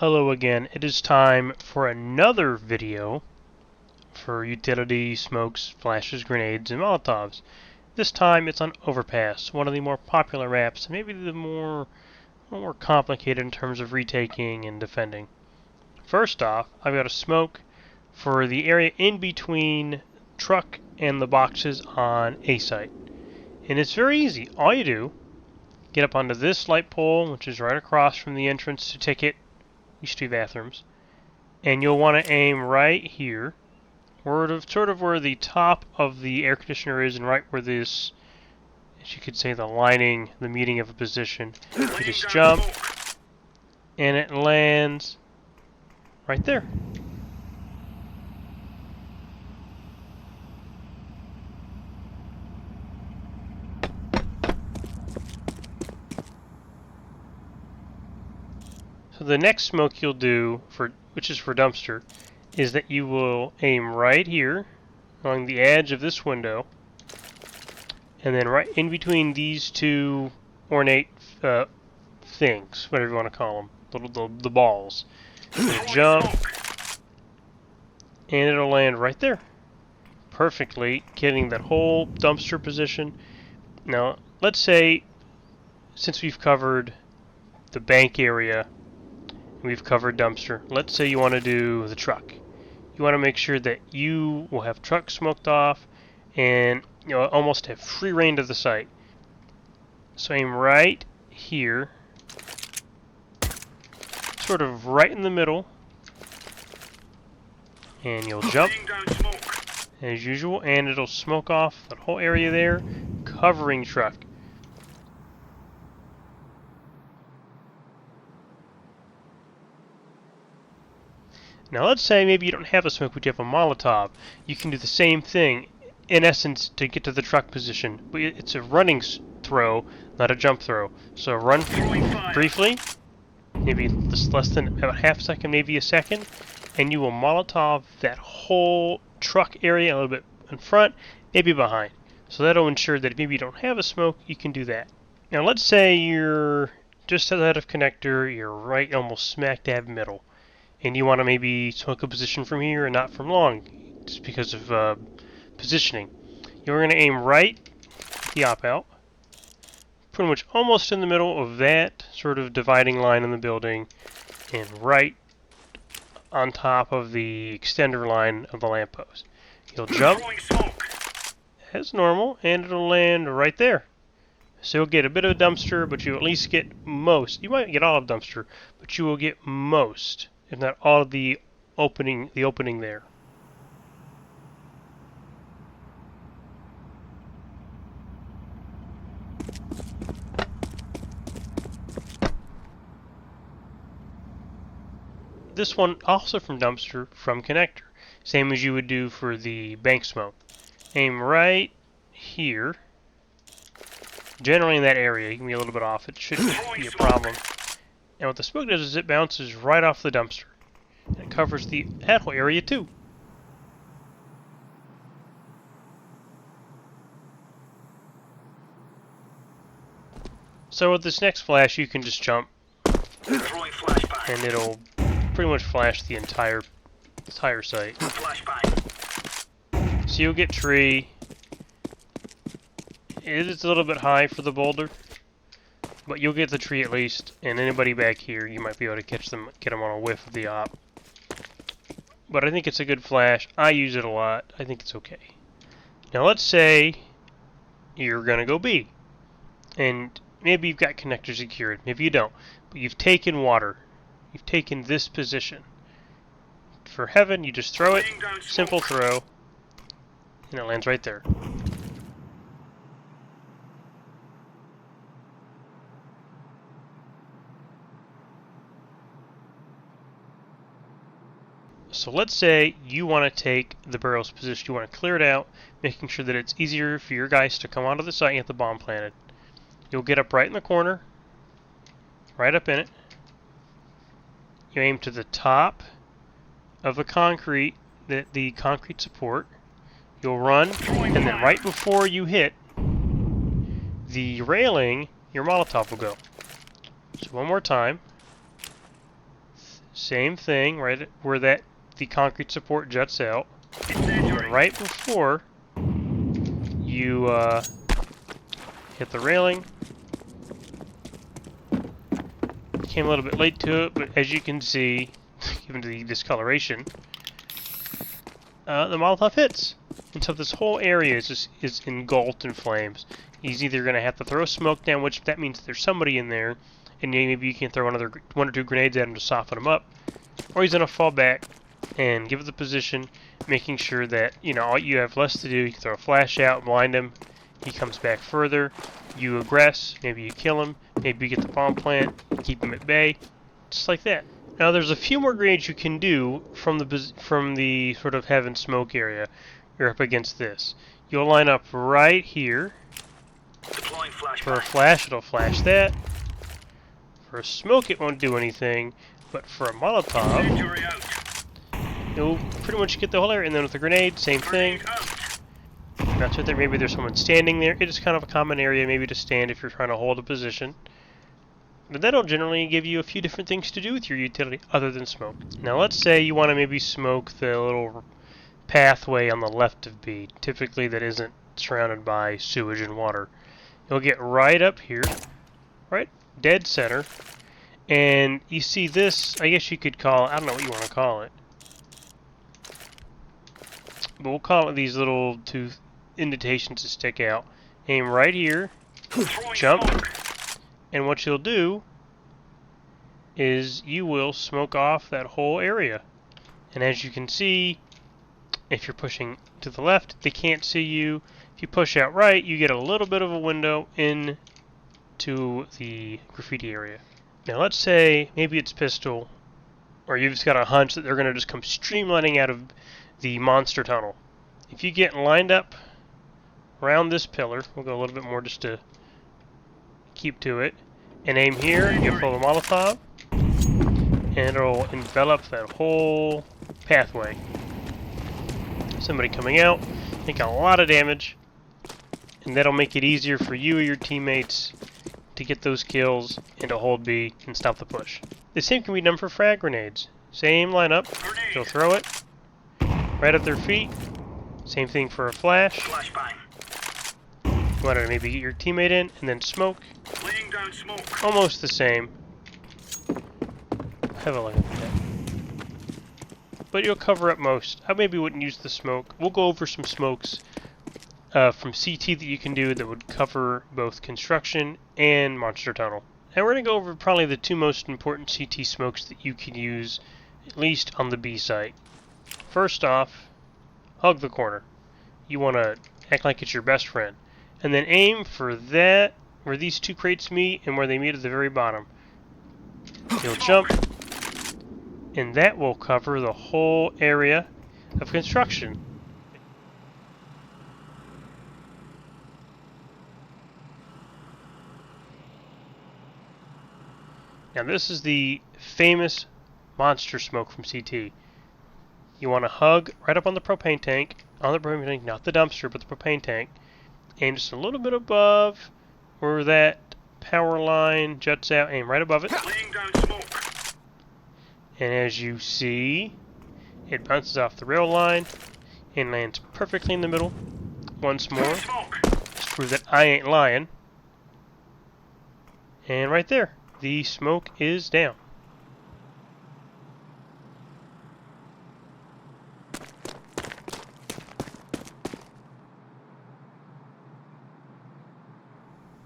Hello again. It is time for another video for utility, smokes, flashes, grenades, and Molotovs. This time it's on Overpass, one of the more popular maps, and maybe the more complicated in terms of retaking and defending. First off, I've got a smoke for the area in between truck and the boxes on A site. And it's very easy. All you do, get up onto this light pole, which is right across from the entrance to ticket. These two bathrooms, and you'll want to aim right here, sort of where the top of the air conditioner is, and right where this, as you could say, the meeting of a position. You just jump, and it lands right there. So the next smoke you'll do, which is for dumpster, is that you will aim right here along the edge of this window, and then right in between these two ornate things, whatever you want to call them, the balls. You'll jump, and it'll land right there, perfectly, getting that whole dumpster position. Now, let's say, since we've covered the bank area, we've covered dumpster. Let's say you want to do the truck. You want to make sure that you will have truck smoked off and almost have free reign to the site. So aim right here, sort of right in the middle, and you'll jump as usual, and it'll smoke off that whole area there, covering truck. Now let's say maybe you don't have a smoke, but you have a Molotov. You can do the same thing, in essence, to get to the truck position. But it's a running throw, not a jump throw. So run briefly, maybe less than about half a second, maybe a second, and you will Molotov that whole truck area a little bit in front, maybe behind. So that'll ensure that if maybe you don't have a smoke, you can do that. Now let's say you're just out of connector, you're right almost smack dab middle, and you want to maybe smoke a position from here and not from long, just because of positioning. You're going to aim right at the op-out, pretty much almost in the middle of that sort of dividing line in the building, and right on top of the extender line of the lamppost. You'll jump as normal, and it'll land right there. So you'll get a bit of a dumpster, but you'll at least get most. You might get all of dumpster, but you will get most, if not all of the opening there. This one also from dumpster, from connector, same as you would do for the bank smoke. Aim right here, generally in that area. You can be a little bit off, it shouldn't be a problem. And what the smoke does is it bounces right off the dumpster. It covers that whole area too. So with this next flash, you can just jump, and it'll pretty much flash the entire site. So you'll get tree. It is a little bit high for the boulder, but you'll get the tree at least, and anybody back here, you might be able to get them on a whiff of the op. But I think it's a good flash. I use it a lot. I think it's okay. Now let's say you're going to go B, and maybe you've got connector secured. Maybe you don't, but you've taken water. You've taken this position. For heaven, you just throw it, simple throw, and it lands right there. So let's say you want to take the barrel's position, you want to clear it out, making sure that it's easier for your guys to come onto the site and get the bomb planted. You'll get up right in the corner, right up in it. You aim to the top of the concrete, the concrete support. You'll run, and then right before you hit the railing, your Molotov will go. So one more time. Same thing, right where the concrete support juts out. And right before you hit the railing. Came a little bit late to it, but as you can see, given the discoloration, the Molotov hits. And so this whole area is engulfed in flames. He's either going to have to throw smoke down, which that means there's somebody in there, and maybe you can throw one or two grenades at him to soften him up, or he's going to fall back and give it the position, making sure that, you know, all you have less to do, you can throw a flash out, blind him, he comes back further, you aggress, maybe you kill him, maybe you get the bomb plant, keep him at bay, just like that. Now there's a few more grenades you can do from the sort of heaven smoke area. You're up against this. You'll line up right here. For a flash, it'll flash that. For a smoke, it won't do anything. But for a Molotov, you'll pretty much get the whole area. And then with a grenade, same thing. Not sure that maybe there's someone standing there. It is kind of a common area maybe to stand if you're trying to hold a position. But that'll generally give you a few different things to do with your utility other than smoke. Now let's say you want to maybe smoke the little pathway on the left of B, typically that isn't surrounded by sewage and water. You'll get right up here, right dead center, and you see this, I guess you could call, I don't know what you want to call it, but we'll call it these little two indentations to stick out. Aim right here, jump, and what you'll do is you will smoke off that whole area. And as you can see, if you're pushing to the left, they can't see you. If you push out right, you get a little bit of a window into the graffiti area. Now let's say maybe it's pistol, or you've just got a hunch that they're going to just come streamlining out of the monster tunnel. If you get lined up around this pillar, we'll go a little bit more just to keep to it, and aim here, you'll pull the Molotov, and it'll envelop that whole pathway. Somebody coming out, make a lot of damage, and that'll make it easier for you or your teammates to get those kills and to hold B and stop the push. The same can be done for frag grenades. Same lineup, you'll throw it right at their feet. Same thing for a flash. You want to maybe get your teammate in and then smoke. Almost the same. Have a look at that. But you'll cover up most. I maybe wouldn't use the smoke. We'll go over some smokes from CT that you can do that would cover both construction and monster tunnel. And we're going to go over probably the two most important CT smokes that you can use, at least on the B site. First off, hug the corner. You want to act like it's your best friend. And then aim for that, where these two crates meet and where they meet at the very bottom. You'll jump, and that will cover the whole area of construction. Now this is the famous monster smoke from CT. You want to hug right up on the propane tank, not the dumpster, but the propane tank, and just a little bit above where that power line juts out, aim right above it. And as you see, it bounces off the rail line and lands perfectly in the middle. Once more, just to prove that I ain't lying. And right there, the smoke is down.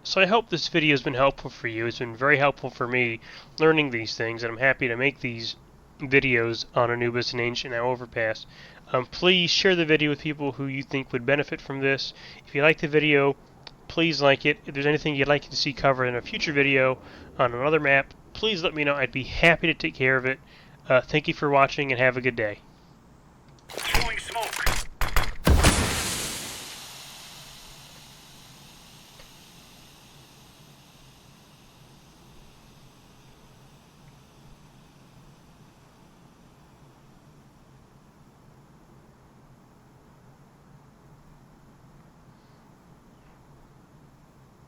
So I hope this video has been helpful for you. It's been very helpful for me learning these things, and I'm happy to make these videos on Anubis and Ancient now Overpass. Please share the video with people who you think would benefit from this. If you like the video, please like it. If there's anything you'd like to see covered in a future video on another map, please let me know. I'd be happy to take care of it. Thank you for watching, and have a good day.